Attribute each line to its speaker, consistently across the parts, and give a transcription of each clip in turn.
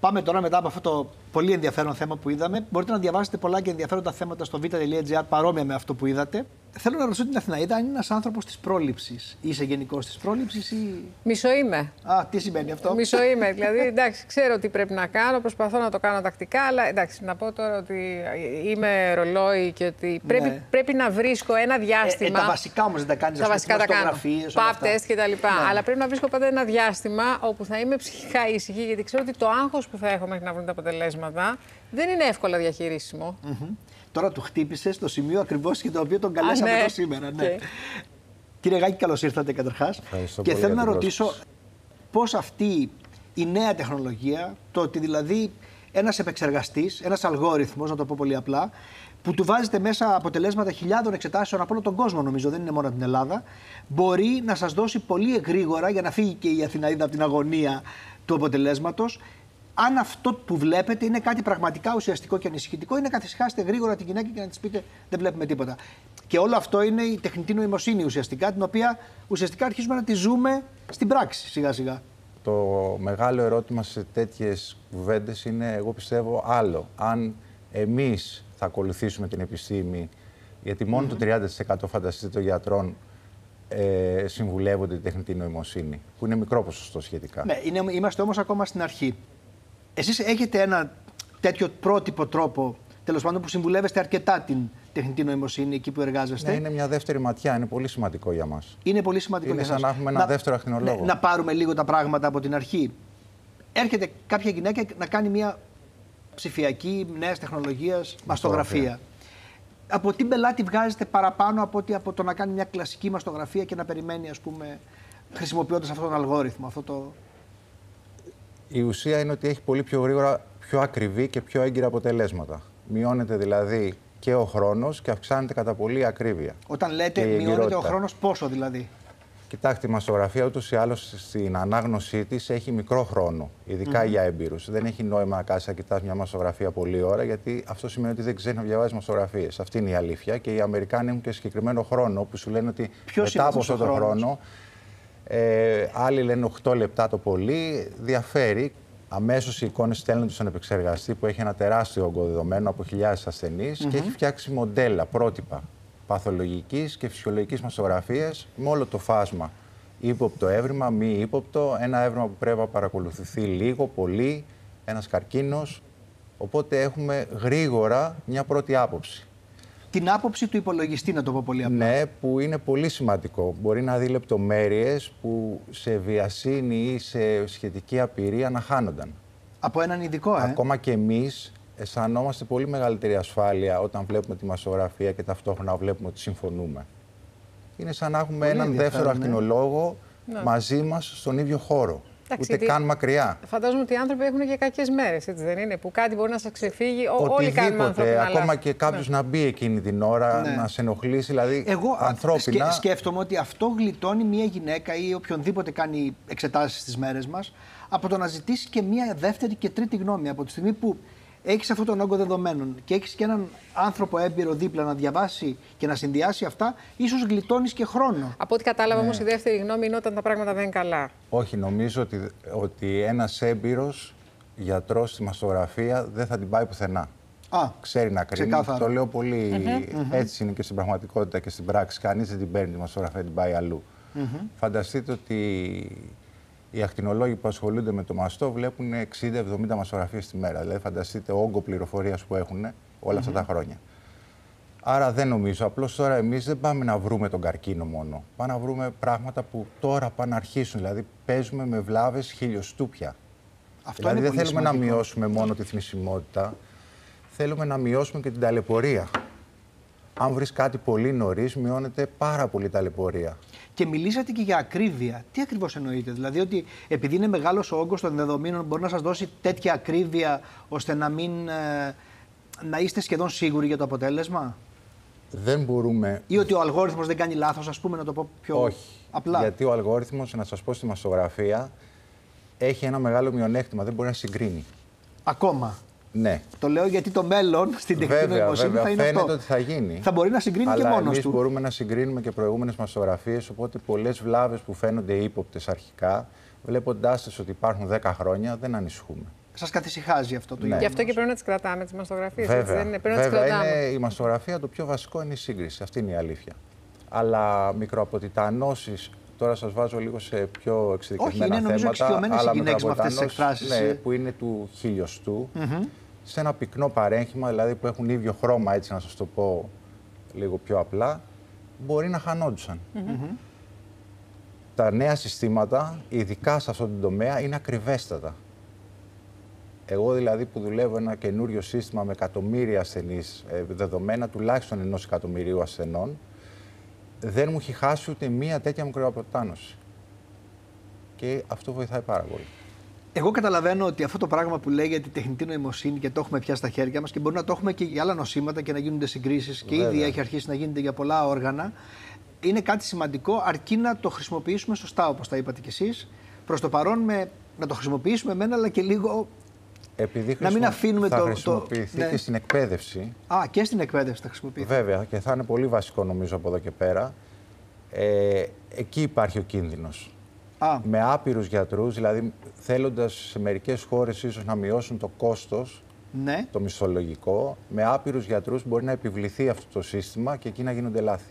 Speaker 1: Πάμε τώρα μετά από αυτό το πολύ ενδιαφέρον θέμα που είδαμε. Μπορείτε να διαβάσετε πολλά και ενδιαφέροντα θέματα στο vita.gr παρόμοια με αυτό που είδατε. Θέλω να ρωτήσω την Αθηναίδα αν είναι ένας άνθρωπος της πρόληψης. Είσαι γενικός της πρόληψης ή.
Speaker 2: Μισό είμαι.
Speaker 1: Α, τι σημαίνει αυτό?
Speaker 2: Μισό είμαι. Δηλαδή, εντάξει, ξέρω τι πρέπει να κάνω, προσπαθώ να το κάνω τακτικά, αλλά εντάξει, να πω τώρα ότι είμαι ρολόι και ότι πρέπει να βρίσκω ένα διάστημα.
Speaker 1: Τα βασικά όμως δεν τα κάνεις,
Speaker 2: τα βασικά τα κάνω. Pap test
Speaker 1: και
Speaker 2: τα λοιπά. Αλλά πρέπει να βρίσκω πάντα ένα διάστημα όπου θα είμαι ψυχικά ήσυχη, γιατί ξέρω ότι το άγχος που θα έχω μέχρι να βρουν τα αποτελέσματα δεν είναι εύκολα διαχειρίσιμο.
Speaker 1: Τώρα του χτύπησε στο σημείο ακριβώς για το οποίο τον καλέσαμε εδώ σήμερα. Ναι. Κύριε Γάκη, καλώς ήρθατε καταρχάς. Και θέλω να ρωτήσω πώς αυτή η νέα τεχνολογία, το ότι δηλαδή ένας επεξεργαστής, ένας αλγόριθμος, να το πω πολύ απλά, που του βάζετε μέσα αποτελέσματα χιλιάδων εξετάσεων από όλο τον κόσμο, νομίζω, δεν είναι μόνο από την Ελλάδα, μπορεί να σας δώσει πολύ γρήγορα, για να φύγει και η Αθηναίδα από την αγωνία του αποτελέσματος, αν αυτό που βλέπετε είναι κάτι πραγματικά ουσιαστικό και ανησυχητικό, ή να καθησυχάσετε γρήγορα την γυναίκα και να της πείτε δεν βλέπουμε τίποτα. Και όλο αυτό είναι η τεχνητή νοημοσύνη ουσιαστικά, την οποία ουσιαστικά αρχίζουμε να τη ζούμε στην πράξη σιγά σιγά.
Speaker 3: Το μεγάλο ερώτημα σε τέτοιες κουβέντες είναι, εγώ πιστεύω, άλλο. Αν εμείς θα ακολουθήσουμε την επιστήμη, γιατί μόνο το 30% φανταστείτε των γιατρών συμβουλεύονται τη τεχνητή νοημοσύνη, που είναι μικρό ποσοστό σχετικά.
Speaker 1: Ναι, είμαστε όμως ακόμα στην αρχή. Εσείς έχετε ένα τέτοιο πρότυπο τρόπο, τέλος πάντων, που συμβουλεύεστε αρκετά την τεχνητή νοημοσύνη εκεί που εργάζεστε?
Speaker 3: Ναι, είναι μια δεύτερη ματιά, είναι πολύ σημαντικό για μας.
Speaker 1: Είναι πολύ σημαντικό για
Speaker 3: σας.
Speaker 1: σας.
Speaker 3: Είναι σαν να έχουμε ένα δεύτερο ακτινολόγο.
Speaker 1: Να πάρουμε λίγο τα πράγματα από την αρχή. Έρχεται κάποια γυναίκα να κάνει μια ψηφιακή νέας τεχνολογίας μαστογραφία. Από τι πελάτη βγάζετε παραπάνω από ότι από το να κάνει μια κλασική μαστογραφία και να περιμένει, ας πούμε, χρησιμοποιώντας αυτόν τον αλγόριθμο,
Speaker 3: Η ουσία είναι ότι έχει πολύ πιο γρήγορα, πιο ακριβή και πιο έγκυρα αποτελέσματα. Μειώνεται δηλαδή και ο χρόνος και αυξάνεται κατά πολύ η ακρίβεια.
Speaker 1: Όταν λέτε μειώνεται ο χρόνος, πόσο δηλαδή?
Speaker 3: Κοιτάξτε, η μαστογραφία ούτως ή άλλως στην ανάγνωσή της έχει μικρό χρόνο, ειδικά για έμπειρους. Δεν έχει νόημα να κάτσεις να κοιτάς μια μαστογραφία πολλή ώρα, γιατί αυτό σημαίνει ότι δεν ξέρεις να διαβάζεις μαστογραφίες. Αυτή είναι η αλήθεια. Και οι Αμερικάνοι έχουν και συγκεκριμένο χρόνο που σου λένε ότι μετά από αυτόν τον χρόνο. Άλλοι λένε 8 λεπτά το πολύ, διαφέρει. Αμέσως οι εικόνες στέλνονται στον επεξεργαστή που έχει ένα τεράστιο όγκο δεδομένων από χιλιάδες ασθενείς και έχει φτιάξει μοντέλα, πρότυπα παθολογικής και φυσιολογικής μαστογραφίας με όλο το φάσμα. Ύποπτο έβριμα, μη ύποπτο, ένα έβριμα που πρέπει να παρακολουθηθεί λίγο, πολύ, ένας καρκίνος. Οπότε έχουμε γρήγορα μια πρώτη άποψη.
Speaker 1: Την άποψη του υπολογιστή, να το πω πολύ απλά.
Speaker 3: Ναι, που είναι πολύ σημαντικό. Μπορεί να δει λεπτομέρειες που σε βιασύνη ή σε σχετική απειρία να χάνονταν.
Speaker 1: Από έναν ειδικό,
Speaker 3: Ακόμα και εμείς αισθανόμαστε πολύ μεγαλύτερη ασφάλεια όταν βλέπουμε τη μαστογραφία και ταυτόχρονα βλέπουμε ότι συμφωνούμε. Είναι σαν να έχουμε έναν δεύτερο ακτινολόγο μαζί μας στον ίδιο χώρο.
Speaker 2: Εντάξει,
Speaker 3: ούτε καν μακριά.
Speaker 2: Φαντάζομαι ότι οι άνθρωποι έχουν και κακές μέρες, έτσι δεν είναι? Που κάτι μπορεί να σας ξεφύγει. Όλοι κάνουμε ανθρώπινα λάθη.
Speaker 3: Ακόμα και κάποιος να μπει εκείνη την ώρα, να σε ενοχλήσει, δηλαδή ανθρώπινα.
Speaker 1: Εγώ σκέφτομαι ότι αυτό γλιτώνει μια γυναίκα ή οποιονδήποτε κάνει εξετάσεις στις μέρες μας από το να ζητήσει και μια δεύτερη και τρίτη γνώμη. Από τη στιγμή που έχεις αυτόν τον όγκο δεδομένων και έχεις και έναν άνθρωπο έμπειρο δίπλα να διαβάσει και να συνδυάσει αυτά, ίσως γλιτώνεις και χρόνο.
Speaker 2: Από ό,τι κατάλαβα όμως, η δεύτερη γνώμη είναι όταν τα πράγματα δεν είναι καλά.
Speaker 3: Όχι, νομίζω ότι ένας έμπειρος γιατρός στη μαστογραφία δεν θα την πάει πουθενά. Ξέρει να κρίνει. Το λέω πολύ. Έτσι είναι και στην πραγματικότητα και στην πράξη. Κανείς δεν την παίρνει τη μαστογραφία, την πάει αλλού. Φανταστείτε ότι οι ακτινολόγοι που ασχολούνται με το μαστό βλέπουν 60-70 μαστογραφίες τη μέρα. Δηλαδή, φανταστείτε όγκο πληροφορίας που έχουν όλα αυτά τα χρόνια. Άρα δεν νομίζω. Απλώς τώρα εμείς δεν πάμε να βρούμε τον καρκίνο μόνο. Πάμε να βρούμε πράγματα που τώρα πάνε να αρχίσουν. Δηλαδή, παίζουμε με βλάβες χιλιοστούπια. Δηλαδή, δεν θέλουμε να μειώσουμε μόνο τη θνησιμότητα, θέλουμε να μειώσουμε και την ταλαιπωρία. Αν βρεις κάτι πολύ νωρίς, μειώνεται πάρα πολύ ταλαιπωρία.
Speaker 1: Και μιλήσατε και για ακρίβεια. Τι ακριβώς εννοείτε? Δηλαδή ότι επειδή είναι μεγάλος ο όγκος των δεδομένων, μπορεί να σας δώσει τέτοια ακρίβεια ώστε να είστε σχεδόν σίγουροι για το αποτέλεσμα?
Speaker 3: Δεν μπορούμε.
Speaker 1: Ή ότι ο αλγόριθμος δεν κάνει λάθος, ας πούμε, να το πω πιο απλά?
Speaker 3: Γιατί ο αλγόριθμος, να σας πω, στη μαστογραφία έχει ένα μεγάλο μειονέκτημα. Δεν μπορεί να συγκρίνει.
Speaker 1: Ακόμα.
Speaker 3: Ναι.
Speaker 1: Το λέω γιατί το μέλλον στην τεχνητή νοημοσύνη θα είναι
Speaker 3: φαίνεται
Speaker 1: αυτό.
Speaker 3: Ότι θα γίνει.
Speaker 1: Θα μπορεί να συγκρίνει και μόνος
Speaker 3: εμείς
Speaker 1: του.
Speaker 3: Μπορούμε να συγκρίνουμε και προηγούμενες μαστογραφίες, οπότε πολλές βλάβες που φαίνονται ύποπτες αρχικά, βλέποντάς τις ότι υπάρχουν 10 χρόνια, δεν ανησυχούμε.
Speaker 1: σας καθησυχάζει αυτό το γεγονός.
Speaker 2: Γι' αυτό και πρέπει να τις κρατάμε τις μαστογραφίες.
Speaker 3: Βέβαια,
Speaker 2: έτσι, πρέπει να τις κρατάμε.
Speaker 3: Η μαστογραφία το πιο βασικό είναι η σύγκριση. Αυτή είναι η αλήθεια. Αλλά μικροαποτιτανώσεις, τώρα σας βάζω λίγο σε πιο εξειδικευμένα θέματα.
Speaker 1: Όχι, είναι νομίζω εξοικειωμένες οι γυναίκες με αυτές τις εκφράσεις.
Speaker 3: Ναι, που είναι του χιλιοστού, σε ένα πυκνό παρέγχημα, δηλαδή που έχουν ίδιο χρώμα, έτσι να σας το πω λίγο πιο απλά, μπορεί να χανόντουσαν. Τα νέα συστήματα, ειδικά σε αυτόν τον τομέα, είναι ακριβέστατα. Εγώ δηλαδή που δουλεύω ένα καινούριο σύστημα με εκατομμύρια ασθενείς, δεδομένα τουλάχιστον 1 εκατομμυρίου ασθενών, δεν μου έχει χάσει ούτε μία τέτοια μικροαποτιτάνωση. Και αυτό βοηθάει πάρα πολύ.
Speaker 1: Εγώ καταλαβαίνω ότι αυτό το πράγμα που λέγεται τεχνητή νοημοσύνη και το έχουμε πια στα χέρια μας και μπορεί να το έχουμε και για άλλα νοσήματα και να γίνονται συγκρίσεις και ήδη έχει αρχίσει να γίνεται για πολλά όργανα. Είναι κάτι σημαντικό, αρκεί να το χρησιμοποιήσουμε σωστά, όπως τα είπατε κι εσείς. Προς το παρόν, να το χρησιμοποιήσουμε μένα, αλλά και λίγο.
Speaker 3: Επειδή
Speaker 1: να μην αφήνουμε
Speaker 3: θα χρησιμοποιηθεί και στην εκπαίδευση.
Speaker 1: Και στην εκπαίδευση θα χρησιμοποιηθεί.
Speaker 3: Βέβαια, και θα είναι πολύ βασικό νομίζω από εδώ και πέρα. Εκεί υπάρχει ο κίνδυνος. Με άπειρους γιατρούς, δηλαδή θέλοντας σε μερικές χώρες ίσως να μειώσουν το κόστος, το μισθολογικό, με άπειρους γιατρούς μπορεί να επιβληθεί αυτό το σύστημα και εκεί να γίνονται λάθη.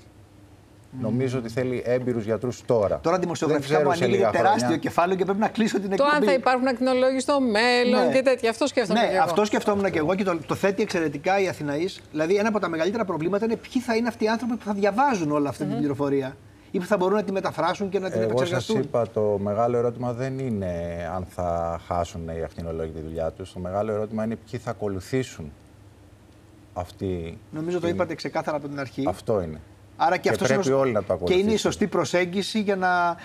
Speaker 3: Νομίζω ότι θέλει έμπειρους γιατρούς τώρα.
Speaker 1: Τώρα δημοσιογραφικά μου ανοίγει τεράστιο κεφάλαιο και πρέπει να κλείσω την εκπομπή.
Speaker 2: Το αν θα υπάρχουν ακτινολόγοι στο μέλλον και τέτοια. Αυτό σκέφτομαι και εγώ.
Speaker 1: Αυτό σκεφτόμουν και εγώ και το θέτει εξαιρετικά η Αθηναής. Δηλαδή, ένα από τα μεγαλύτερα προβλήματα είναι ποιοι θα είναι αυτοί οι άνθρωποι που θα διαβάζουν όλη αυτή την πληροφορία ή που θα μπορούν να τη μεταφράσουν και να την επεξεργαστούν.
Speaker 3: Εγώ σας είπα, το μεγάλο ερώτημα δεν είναι αν θα χάσουν οι ακτινολόγοι τη δουλειά τους. Το μεγάλο ερώτημα είναι ποιοι θα ακολουθήσουν αυτή.
Speaker 1: Νομίζω το είπατε ξεκάθαρα από την αρχή.
Speaker 3: Αυτό είναι.
Speaker 1: Άρα και αυτό
Speaker 3: και
Speaker 1: είναι η σωστή προσέγγιση για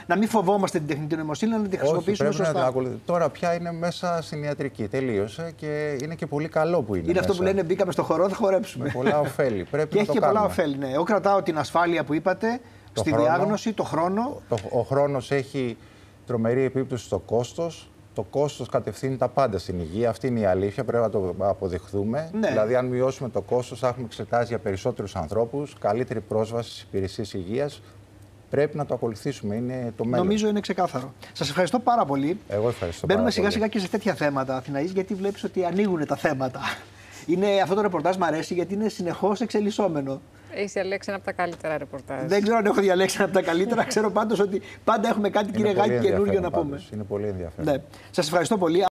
Speaker 1: να μην φοβόμαστε την τεχνητή νοημοσύνη, αλλά να τη χρησιμοποιήσουμε σωστά.
Speaker 3: Τώρα πια είναι μέσα στην ιατρική. Τελείωσε και είναι και πολύ καλό που είναι.
Speaker 1: Είναι
Speaker 3: μέσα.
Speaker 1: Αυτό που λένε: μπήκαμε στο χορό, θα χορέψουμε.
Speaker 3: Με πολλά ωφέλη. Πρέπει
Speaker 1: και
Speaker 3: να
Speaker 1: έχει και πολλά ωφέλη. Ναι. Εγώ κρατάω την ασφάλεια που είπατε, στη διάγνωση, το χρόνο.
Speaker 3: Ο χρόνος έχει τρομερή επίπτωση στο κόστος. Το κόστος κατευθύνει τα πάντα στην υγεία. Αυτή είναι η αλήθεια. Πρέπει να το αποδειχθούμε. Ναι. Δηλαδή, αν μειώσουμε το κόστος, θα έχουμε εξετάσει για περισσότερους ανθρώπους, καλύτερη πρόσβαση στις υπηρεσίες υγείας. Πρέπει να το ακολουθήσουμε. Είναι το μέλλον.
Speaker 1: Νομίζω είναι ξεκάθαρο. Σας ευχαριστώ πάρα πολύ.
Speaker 3: Εγώ ευχαριστώ.
Speaker 1: Μπαίνουμε σιγά-σιγά και σε τέτοια θέματα, Αθηναής, γιατί βλέπεις ότι ανοίγουν τα θέματα. Αυτό το ρεπορτάζ μου αρέσει γιατί είναι συνεχώς εξελισσόμενο.
Speaker 2: Έχεις διαλέξει ένα από τα καλύτερα ρεπορτάζ.
Speaker 1: Δεν ξέρω αν έχω διαλέξει ένα από τα καλύτερα. Ξέρω πάντως ότι πάντα έχουμε κάτι, κύριε Γάκη, καινούργιο να πούμε.
Speaker 3: Είναι πολύ ενδιαφέρον.
Speaker 1: Ναι. Σας ευχαριστώ πολύ.